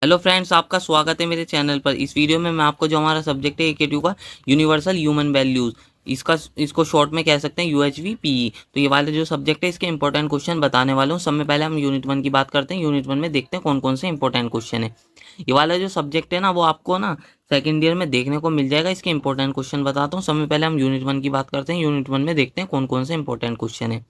Hello friends, आपका स्वागत है मेरे चैनल पर। इस वीडियो में मैं आपको जो हमारा सब्जेक्ट है AK2 का यूनिवर्सल ह्यूमन वैल्यूज़, इसको शॉर्ट में कह सकते हैं UHV PE। तो ये वाले जो सब्जेक्ट है इसके इंपॉर्टेंट क्वेश्चन बताने वाला हूँ। सब में पहले हम यूनिट 1 की बात करते हैं। यूनिट 1 में देखते हैं कौन कौन से इंपॉर्टेंट क्वेश्चन है। ये वाला जो सब्जेक्ट है ना, वो आपको ना सेकेंड ईयर में देखने को मिल जाएगा। इसके इंपॉर्टेंट क्वेश्चन बताता हूँ। सब में पहले हम यूनिट 1 की बात करते हैं। यूनिट 1 में देखते हैं कौन कौन से इंपॉर्टेंट क्वेश्चन है।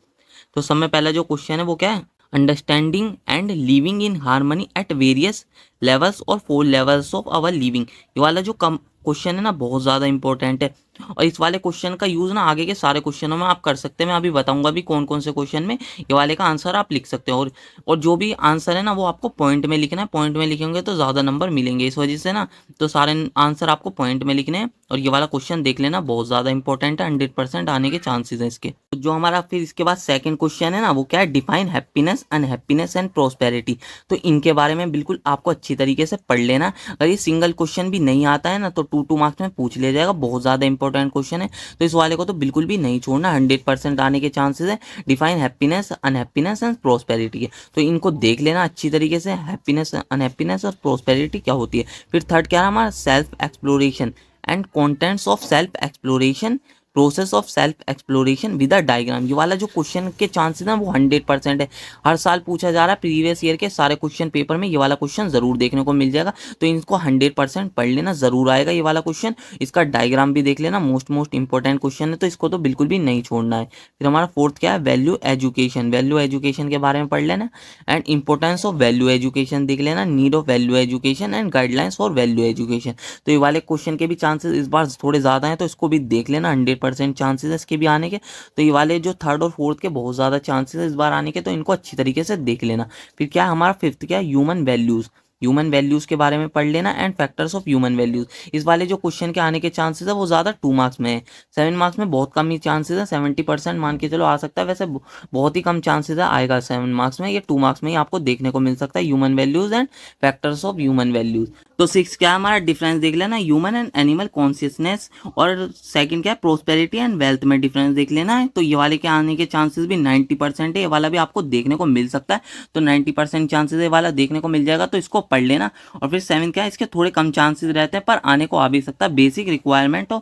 तो सब में पहला जो क्वेश्चन है वो क्या है, understanding and living in harmony at various levels और 4 लेवल्स ऑफ आवर लिविंग। ये वाला जो कम क्वेश्चन है ना, बहुत ज़्यादा इंपॉर्टेंट है। और इस वाले क्वेश्चन का यूज़ ना आगे के सारे क्वेश्चनों में आप कर सकते हैं। मैं अभी बताऊंगा भी कौन कौन से क्वेश्चन में ये वाले का आंसर आप लिख सकते हैं। और जो भी आंसर है ना, वो आपको पॉइंट में लिखना है। पॉइंट में लिखेंगे तो ज़्यादा नंबर मिलेंगे। इस वजह से ना, तो सारे आंसर आपको पॉइंट में लिखने हैं। और ये वाला क्वेश्चन देख लेना, बहुत ज़्यादा इंपॉर्टेंट है। 100% आने के चांसेस हैं इसके। तो जो हमारा फिर इसके बाद सेकंड क्वेश्चन है ना, वो क्या है, define happiness, unhappiness and prosperity. तो इनके बारे में बिल्कुल आपको अच्छी तरीके से पढ़ लेना। अगर ये सिंगल क्वेश्चन भी नहीं आता है ना, तो 2 मार्क्स में पूछ लिया जाएगा। बहुत ज़्यादा इंपॉर्टेंट क्वेश्चन है, तो इस वाले को तो बिल्कुल भी नहीं छोड़ना। 100% आने के चांसेस है। Define happiness, unhappiness and prosperity के, तो इनको देख लेना अच्छी तरीके से। हैप्पीनेस, अनहैप्पीनेस और प्रोस्पेरिटी क्या होती है। फिर थर्ड क्या है हमारा, self exploration and contents of self exploration, process of self exploration with a diagram. ये वाला जो क्वेश्चन के चांसेस ना, वो 100% है। हर साल पूछा जा रहा है। प्रीवियस ईयर के सारे क्वेश्चन पेपर में ये वाला क्वेश्चन जरूर देखने को मिल जाएगा। तो इनको 100% पढ़ लेना, जरूर आएगा ये वाला क्वेश्चन। इसका डायग्राम भी देख लेना। मोस्ट इंपॉर्टेंट क्वेश्चन है, तो इसको तो बिल्कुल भी नहीं छोड़ना है। फिर हमारा फोर्थ क्या है, वैल्यू एजुकेशन। वैल्यू एजुकेशन के बारे में पढ़ लेना and importance of value education देख लेना। Need of value education and guidelines for value education. तो ये वाले क्वेश्चन के भी चांसेस इस बार थोड़े ज़्यादा हैं, तो इसको भी देख लेना। 100% चांसेस है इसके भी आने के। तो ये वाले जो थर्ड और फोर्थ के बहुत ज़्यादा चांसेस है इस बार आने के, तो इनको अच्छी तरीके से देख लेना। फिर क्या है हमारा फिफ्थ, क्या है, ह्यूमन वैल्यूज़। ह्यूमन वैल्यूज़ के बारे में पढ़ लेना and factors of human values. इस वाले जो क्वेश्चन के आने के चांसेस है वो ज़्यादा 2 मार्क्स में है। 7 मार्क्स में बहुत कम ही चांसेस है। 70% मान के चलो आ सकता है। वैसे बहुत ही कम चांसेस है आएगा 7 मार्क्स में। ये 2 मार्क्स में ही आपको देखने को मिल सकता है, human values and factors of human values. तो 6 क्या है हमारा, डिफरेंस देख लेना, ह्यूमन एंड एनिमल कॉन्शियसनेस। और सेकंड क्या है, प्रोस्पेरिटी एंड वेल्थ में डिफरेंस देख लेना है। तो ये वाले के आने के चांसेस भी 90% है। ये वाला भी आपको देखने को मिल सकता है। तो 90% चांसेस ये वाला देखने को मिल जाएगा, तो इसको पढ़ लेना। और फिर 7 क्या है, इसके थोड़े कम चांसेस रहते हैं, पर आने को आ भी सकता है। Basic requirement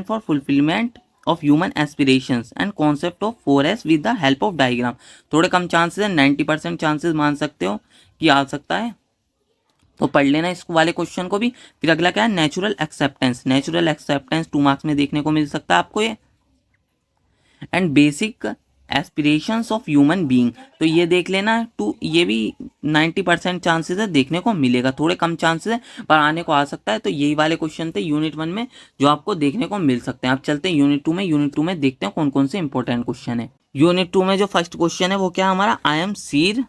for fulfilment of human aspirations and concept of 4S with the help of diagram. थोड़े कम चांसेस है, 90% चांसेस मान सकते हो कि आ सकता है। तो पढ़ लेना इस वाले क्वेश्चन को भी। फिर अगला क्या है, natural acceptance. Natural acceptance 2 marks में देखने को मिल सकता है आपको ये। And basic aspirations of human being, तो ये देख लेना। ये भी 90% चांसेस है देखने को मिलेगा। थोड़े कम चांसेस है, पर आने को आ सकता है। तो यही वाले क्वेश्चन थे यूनिट 1 में जो आपको देखने को मिल सकते हैं। अब चलते हैं यूनिट 2 में। यूनिट 2 में देखते हैं कौन कौन से इंपॉर्टेंट क्वेश्चन है। यूनिट 2 में जो फर्स्ट क्वेश्चन है वो क्या है हमारा, I am Seer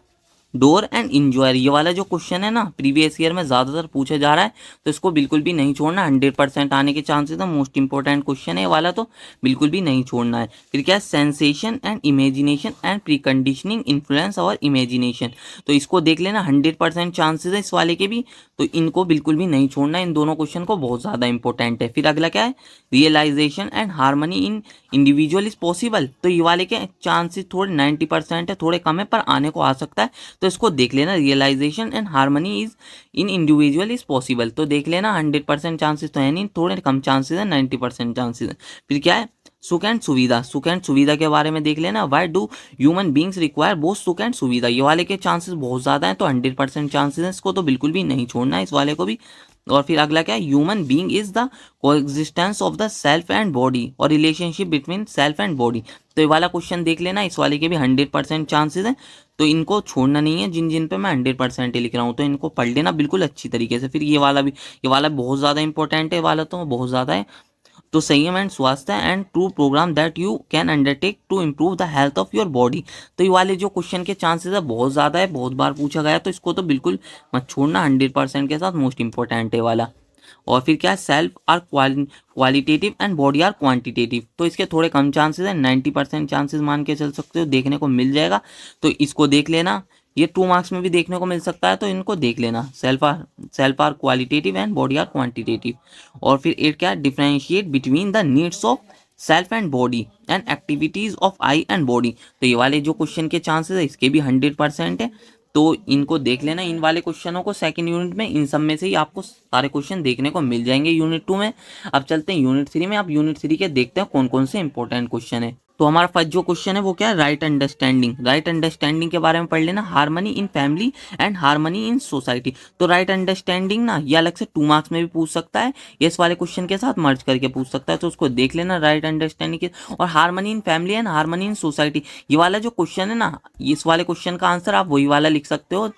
door and enjoyer. ये वाला जो क्वेश्चन है ना, प्रीवियस ईयर में ज़्यादातर पूछा जा रहा है, तो इसको बिल्कुल भी नहीं छोड़ना। 100% आने के चांसेस है। मोस्ट इंपॉर्टेंट क्वेश्चन है ये वाला, तो बिल्कुल भी नहीं छोड़ना है। फिर क्या है, sensation and imagination and pre conditioning influence और इमेजिनेशन। तो इसको देख लेना, 100% चांसेस है इस वाले के भी, तो इनको बिल्कुल भी नहीं छोड़ना। इन दोनों क्वेश्चन को बहुत ज़्यादा इंपॉर्टेंट है। फिर अगला क्या है, realisation and harmony in individual is possible. तो ये वाले के चांसेस थोड़े 90% है, थोड़े कम है, पर आने को आ सकता है। तो इसको देख लेना, realisation and harmony is in individual is possible. तो देख लेना, 100% चांसेस तो है नहीं, थोड़े कम चांसेस है, 90% चांसेस है। फिर क्या है, सुख एंड सुविधा। सुख एंड सुविधा के बारे में देख लेना, why do human beings require both सुख एंड सुविधा। ये वाले के चांसेस बहुत ज़्यादा हैं, तो 100% चांसेस है। इसको तो बिल्कुल भी नहीं छोड़ना है इस वाले को भी। और फिर अगला क्या है, human being is the coexistence of the self and body और relationship between self and body. तो ये वाला क्वेश्चन देख लेना, इस वाले के भी 100% चांसेस है, तो इनको छोड़ना नहीं है। जिन जिन पे मैं 100% ही लिख रहा हूँ, तो इनको पढ़ लेना बिल्कुल अच्छी तरीके से। फिर ये वाला बहुत ज़्यादा इंपॉर्टेंट है। ये वाला तो बहुत ज़्यादा है। तो संयम एंड स्वास्थ्य and true programme that you can undertake to improve the health of your body. तो ये वाले जो क्वेश्चन के चांसेस है बहुत ज़्यादा है, बहुत बार पूछा गया, तो इसको तो बिल्कुल मत छोड़ना। 100% के साथ मोस्ट इंपॉर्टेंट है वाला। और फिर क्या है, self are qualitative and body are quantitative. तो इसके थोड़े कम चांसेस है, 90% चांसेस मान के चल सकते हो, देखने को मिल जाएगा। तो इसको देख लेना। ये 2 मार्क्स में भी देखने को मिल सकता है, तो इनको देख लेना। Self are qualitative and body are quantitative. और फिर एट क्या, differentiate between the needs of self and body and activities of I and body. तो ये वाले जो क्वेश्चन के चांसेस है इसके भी 100% है। तो इनको देख लेना, इन वाले क्वेश्चनों को सेकंड यूनिट में, इन सब में से ही आपको सारे क्वेश्चन देखने को मिल जाएंगे यूनिट 2 में। अब चलते हैं यूनिट 3 में। आप यूनिट 3 के देखते हैं कौन कौन से इंपॉर्टेंट क्वेश्चन है। तो हमारा फर्स्ट जो क्वेश्चन है वो क्या है, राइट अंडरस्टैंडिंग। राइट अंडरस्टैंडिंग के बारे में पढ़ लेना, harmony in family and harmony in society. तो राइट अंडरस्टैंडिंग ना ये अलग से 2 मार्क्स में भी पूछ सकता है, ये इस वाले क्वेश्चन के साथ मर्ज करके पूछ सकता है, तो उसको देख लेना राइट अंडरस्टैंडिंग के। और harmony in family and harmony in society, ये वाला जो क्वेश्चन है ना, इस वाले क्वेश्चन का आंसर आप वही वाला लिख सकते हो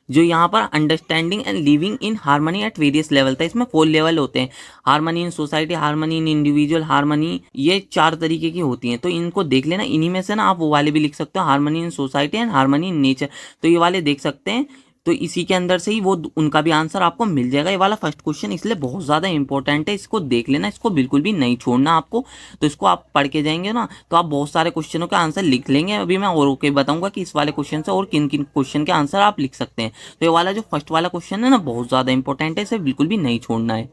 जो यहाँ पर understanding and living in harmony at various level था। इसमें 4 लेवल होते हैं, harmony in society, harmony in individual, harmony, ये 4 तरीके की होती हैं। तो इनको देख लेना, इन्हीं में से ना आप वो वाले भी लिख सकते हो, harmony in society and harmony in nature. तो ये वाले देख सकते हैं, तो इसी के अंदर से ही वो उनका भी आंसर आपको मिल जाएगा। ये वाला फर्स्ट क्वेश्चन इसलिए बहुत ज़्यादा इंपॉर्टेंट है, इसको देख लेना, इसको बिल्कुल भी नहीं छोड़ना आपको। तो इसको आप पढ़ के जाएंगे ना तो आप बहुत सारे क्वेश्चनों का आंसर लिख लेंगे। अभी मैं और ओके बताऊंगा कि इस वाले क्वेश्चन से और किन किन क्वेश्चन के आंसर आप लिख सकते हैं। तो ये वाला जो फर्स्ट वाला क्वेश्चन है ना बहुत ज़्यादा इंपॉर्टेंट है, इसे बिल्कुल भी नहीं छोड़ना है।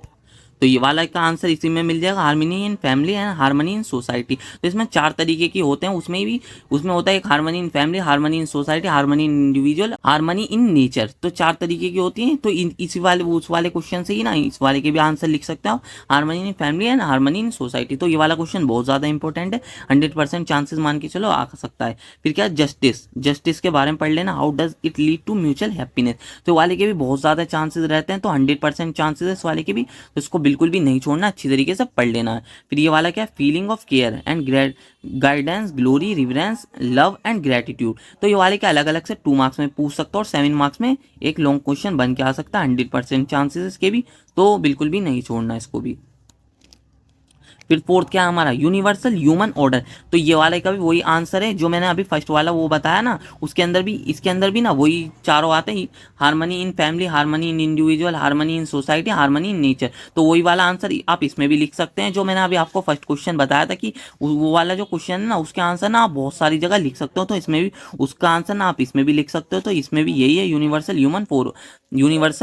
तो ये वाला का आंसर इसी में मिल जाएगा, harmony in family and harmony in society. तो इसमें 4 तरीके की होते हैं, उसमें होता है एक harmony in family, harmony in society, harmony in individual, harmony in nature. तो 4 तरीके की होती हैं। तो इसी वाले उस वाले क्वेश्चन से ही ना इस वाले के भी आंसर लिख सकते हो, harmony in family and harmony in society. तो ये वाला क्वेश्चन बहुत ज़्यादा इंपॉर्टेंट है, 100% चांसेस मान के चलो आ सकता है। फिर क्या, जस्टिस। जस्टिस के बारे में पढ़ लेना, how does it lead to mutual happiness. तो वाले के भी बहुत ज़्यादा चांसेस रहते हैं, तो 100% चांसेस है इस वाले के भी, तो इसको बिल्कुल भी नहीं छोड़ना, अच्छी तरीके से पढ़ लेना है। फिर ये वाला क्या, feeling of care and guidance, glory, reverence, love and gratitude. तो ये वाले के अलग अलग से 2 मार्क्स में पूछ सकता है और 7 मार्क्स में एक लॉन्ग क्वेश्चन बन के आ सकता है, 100% चांसेस इसके भी, तो बिल्कुल भी नहीं छोड़ना इसको भी। फिर फोर्थ क्या है हमारा, यूनिवर्सल ह्यूमन ऑर्डर। तो ये वाले का भी वही आंसर है जो मैंने अभी फर्स्ट वाला वो बताया ना, उसके अंदर भी इसके अंदर भी ना वही चारों आते हैं, harmony in family, harmony in individual, harmony in society, harmony in nature. तो वही वाला आंसर आप इसमें भी लिख सकते हैं जो मैंने अभी आपको फर्स्ट क्वेश्चन बताया था कि वो वाला जो क्वेश्चन है ना उसके आंसर ना आप बहुत सारी जगह लिख सकते हो, तो इसमें भी उसका आंसर ना आप इसमें भी लिख सकते हो। तो इसमें भी यही है, यूनिवर्सल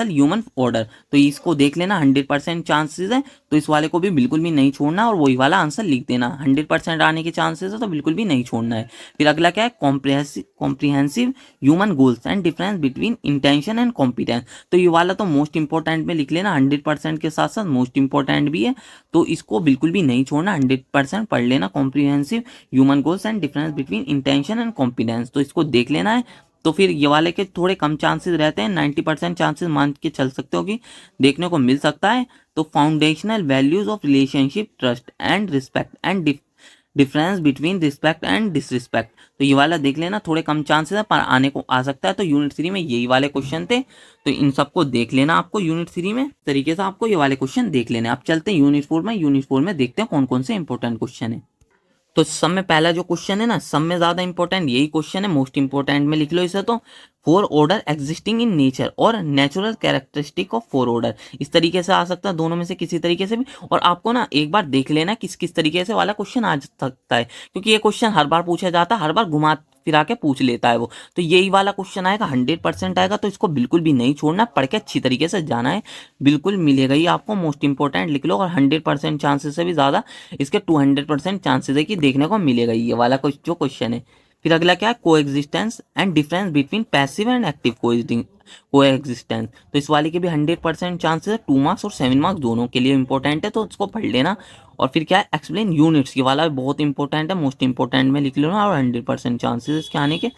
ह्यूमन ऑर्डर। तो इसको देख लेना, 100% चांसेस है, तो इस वाले को भी बिल्कुल भी नहीं छोड़ना और वही वाला आंसर लिख देना। 100% आने के चांसेस है तो बिल्कुल भी नहीं छोड़ना है। फिर अगला क्या है, comprehensive human goals and difference between intention and competence. तो ये वाला तो मोस्ट इंपॉर्टेंट में लिख लेना, 100% के साथ साथ मोस्ट इंपॉर्टेंट भी है, तो इसको बिल्कुल भी नहीं छोड़ना, 100% पढ़ लेना, comprehensive human goals and difference between intention and competence. तो इसको देख लेना है। तो फिर ये वाले के थोड़े कम चांसेस रहते हैं, 90% चांसेस मान के चल सकते हो कि देखने को मिल सकता है। तो foundational values of relationship, trust and respect and difference between respect and disrespect. तो ये वाला देख लेना, थोड़े कम चांसेस है पर आने को आ सकता है। तो यूनिट 3 में यही वाले क्वेश्चन थे, तो इन सबको देख लेना आपको यूनिट 3 में, तरीके से आपको ये वाले क्वेश्चन देख लेने। आप चलते हैं यूनिट 4 में। यूनिट 4 में देखते हैं कौन कौन से इंपॉर्टेंट क्वेश्चन है। तो सब में पहला जो क्वेश्चन है ना, सब में ज्यादा इंपॉर्टेंट यही क्वेश्चन है, मोस्ट इंपॉर्टेंट में लिख लो इसे। तो 4 ऑर्डर एग्जिस्टिंग इन नेचर और नेचुरल कैरेक्टरिस्टिक ऑफ 4 ऑर्डर, इस तरीके से आ सकता है, दोनों में से किसी तरीके से भी। और आपको ना एक बार देख लेना किस किस तरीके से वाला क्वेश्चन आ सकता है, क्योंकि ये क्वेश्चन हर बार पूछा जाता है, हर बार घुमा फिरा के पूछ लेता है वो। तो यही वाला क्वेश्चन आएगा, 100% आएगा, तो इसको बिल्कुल भी नहीं छोड़ना, पढ़ के अच्छी तरीके से जाना है, बिल्कुल मिलेगा ही आपको। मोस्ट इंपॉर्टेंट लिख लो, और 100% चांसेस से भी ज्यादा इसके 200% चांसेस है कि देखने को मिलेगा ये वाला जो क्वेश्चन है। फिर अगला क्या है, को existence and difference between passive and active को एग्जिस्टेंस। तो इस वाले के भी 100% चांसेस है, 2 मार्क्स और 7 मार्क्स दोनों के लिए इंपॉर्टेंट है, तो उसको पढ़ लेना। और फिर क्या है, एक्सप्लेन यूनिट्स, ये वाला बहुत इंपॉर्टेंट है, मोस्ट इंपॉर्टेंट में लिख लेना, और 100% चांसेस इसके आने के।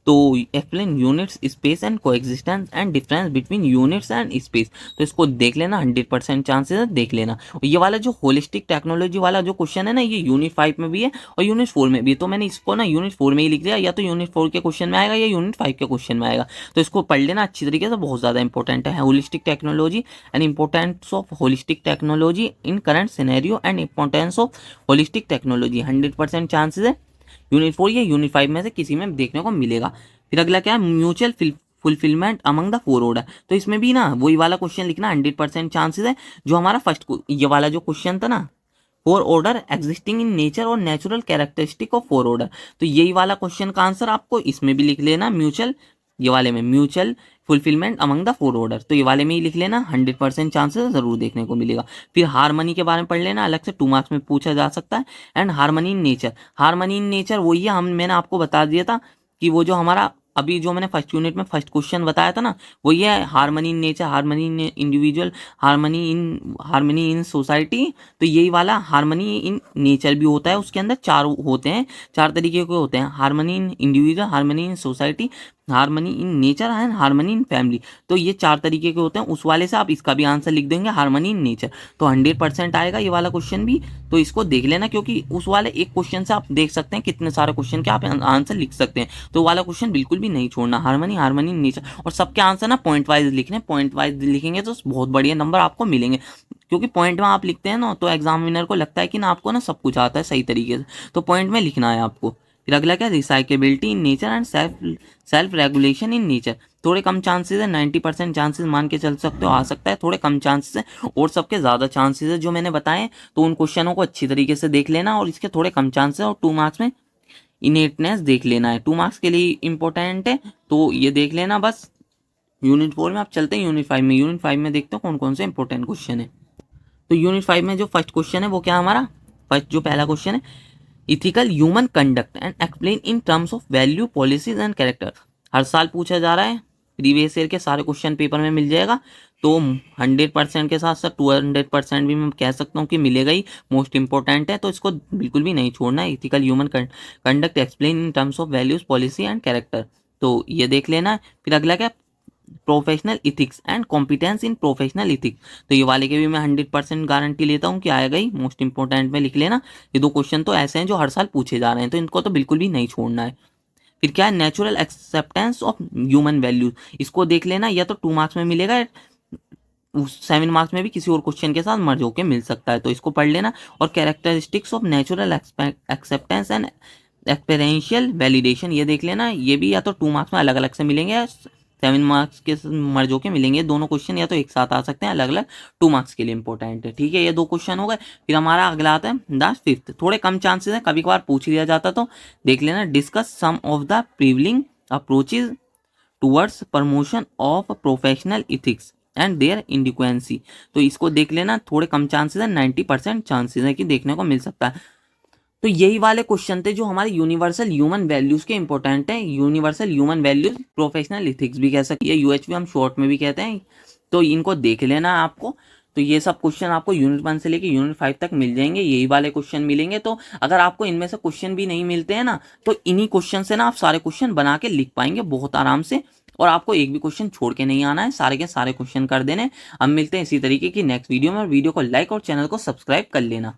तो explain units, space and coexistence and difference between units and space. तो इसको देख लेना, 100% चांसेस है, देख लेना। और ये वाला जो होलिस्टिक टेक्नोलॉजी वाला जो क्वेश्चन है ना, ये यूनिट 5 में भी है और यूनिट 4 में भी है। तो मैंने इसको ना यूनिट 4 में ही लिख दिया, या तो यूनिट 4 के क्वेश्चन में आएगा या यूनिट 5 के क्वेश्चन में आएगा। तो इसको पढ़ लेना अच्छी तरीके से, बहुत ज़्यादा इंपॉर्टेंट है। Holistic technology and importance of holistic technology in current scenario and importance of holistic technology, 100% chances है यूनिट 4 या यूनिट 5 में से किसी में देखने को मिलेगा। फिर अगला क्या है, mutual fulfilment among the 4 order. तो इसमें भी ना वही वाला क्वेश्चन लिखना, 100% चांसेस है, जो हमारा फर्स्ट ये वाला जो क्वेश्चन था ना, 4 ऑर्डर एग्जिस्टिंग इन नेचर और नेचुरल कैरेक्टरिस्टिक ऑफ 4 ऑर्डर। तो यही वाला क्वेश्चन का आंसर आपको इसमें भी लिख लेना, म्यूचुअल, ये वाले में mutual fulfilment among the 4 order. तो ये वाले में ही लिख लेना, 100% चांसेस जरूर देखने को मिलेगा। फिर हार्मनी के बारे में पढ़ लेना, अलग से 2 मार्क्स में पूछा जा सकता है। And harmony in nature, harmony in nature वही है, मैंने आपको बता दिया था कि वो जो हमारा अभी जो मैंने फर्स्ट यूनिट में फर्स्ट क्वेश्चन बताया था ना, वो ये है harmony in nature, harmony in individual, harmony in society. तो यही वाला हार्मनी इन नेचर भी होता है, उसके अंदर चार होते हैं, चार तरीके के होते हैं, harmony in individual, harmony in society, harmony in nature and harmony in family. तो ये चार तरीके के होते हैं। उस वाले से आप इसका भी आंसर लिख देंगे हार्मनी इन नेचर, तो 100% आएगा ये वाला क्वेश्चन भी। तो इसको देख लेना, क्योंकि उस वाले एक क्वेश्चन से आप देख सकते हैं कितने सारे क्वेश्चन के आप आंसर लिख सकते हैं। तो वाला क्वेश्चन बिल्कुल भी नहीं छोड़ना, हार्मनी हार्मनी नेचर। और सबके आंसर ना पॉइंट वाइज लिखने, पॉइंट वाइज लिखेंगे तो बहुत बढ़िया नंबर आपको मिलेंगे, क्योंकि पॉइंट में आप लिखते हैं ना तो एग्जामिनर को लगता है कि ना आपको ना सब कुछ आता है सही तरीके से, तो पॉइंट में लिखना है आपको। फिर अगला क्या, recyclability in nature and self regulation in nature. थोड़े कम चांसेस है, 90% चांसेस मान के चल सकते हो, आ सकता है, थोड़े कम चांसेस है और सबके ज़्यादा चांसेस है जो मैंने बताए। तो उन क्वेश्चनों को अच्छी तरीके से देख लेना, और इसके थोड़े कम चांसेस और 2 मार्क्स में इनेटनेस देख लेना है, 2 मार्क्स के लिए इंपॉर्टेंट है, तो ये देख लेना बस। यूनिट 4 में आप चलते हैं यूनिट 5 में। यूनिट 5 में देखते हो कौन कौन से इंपॉर्टेंट क्वेश्चन है। तो यूनिट 5 में जो फर्स्ट क्वेश्चन है वो क्या है हमारा, फर्स्ट जो पहला क्वेश्चन है, ethical human conduct and explain in terms of value policies and character. हर साल पूछा जा रहा है, प्रीवियस ईयर के सारे क्वेश्चन पेपर में मिल जाएगा। तो 100% के साथ साथ 200% भी मैं कह सकता हूँ कि मिलेगा ही, मोस्ट इंपॉर्टेंट है, तो इसको बिल्कुल भी नहीं छोड़ना है। Ethical human conduct explain in terms of values policy and character, तो ये देख लेना है। फिर अगला क्या, professional ethics and competence in professional ethics. तो ये वाले के भी मैं 100% गारंटी लेता हूँ कि आएगा ही, मोस्ट इंपॉर्टेंट में लिख लेना। ये दो क्वेश्चन तो ऐसे हैं जो हर साल पूछे जा रहे हैं, तो इनको तो बिल्कुल भी नहीं छोड़ना है। फिर क्या है, natural acceptance of human values. इसको देख लेना, या तो 2 मार्क्स में मिलेगा, 7 मार्क्स में भी किसी और क्वेश्चन के साथ मर्ज होकर मिल सकता है, तो इसको पढ़ लेना। और characteristics of natural acceptance and experiential validation, ये देख लेना। ये भी या तो 2 मार्क्स में अलग अलग से मिलेंगे, या 7 मार्क्स के मर्ज होके मिलेंगे। दोनों क्वेश्चन या तो एक साथ आ सकते हैं, अलग अलग 2 मार्क्स के लिए इंपॉर्टेंट है। ठीक है, ये दो क्वेश्चन हो गए। फिर हमारा अगला आता है द फिफ्थ, थोड़े कम चांसेस है, कभी कभार पूछ लिया जाता, तो देख लेना। Discuss some of the prevailing approaches towards promotion of professional ethics and their inadequacy. तो इसको देख लेना, थोड़े कम चांसेस है, 90% चांसेस है कि देखने को मिल सकता है। तो यही वाले क्वेश्चन थे जो हमारे यूनिवर्सल ह्यूमन वैल्यूज के इंपॉर्टेंट हैं। Universal human values, professional ethics भी कह सकते हैं, यूएचवी हम शॉर्ट में भी कहते हैं। तो इनको देख लेना आपको। तो ये सब क्वेश्चन आपको यूनिट 1 से लेके यूनिट 5 तक मिल जाएंगे, यही वाले क्वेश्चन मिलेंगे। तो अगर आपको इनमें से क्वेश्चन भी नहीं मिलते हैं ना, तो इन्हीं क्वेश्चन से ना आप सारे क्वेश्चन बना के लिख पाएंगे बहुत आराम से, और आपको एक भी क्वेश्चन छोड़ के नहीं आना है, सारे के सारे क्वेश्चन कर देने। अब मिलते हैं इसी तरीके की नेक्स्ट वीडियो में, और वीडियो को लाइक और चैनल को सब्सक्राइब कर लेना।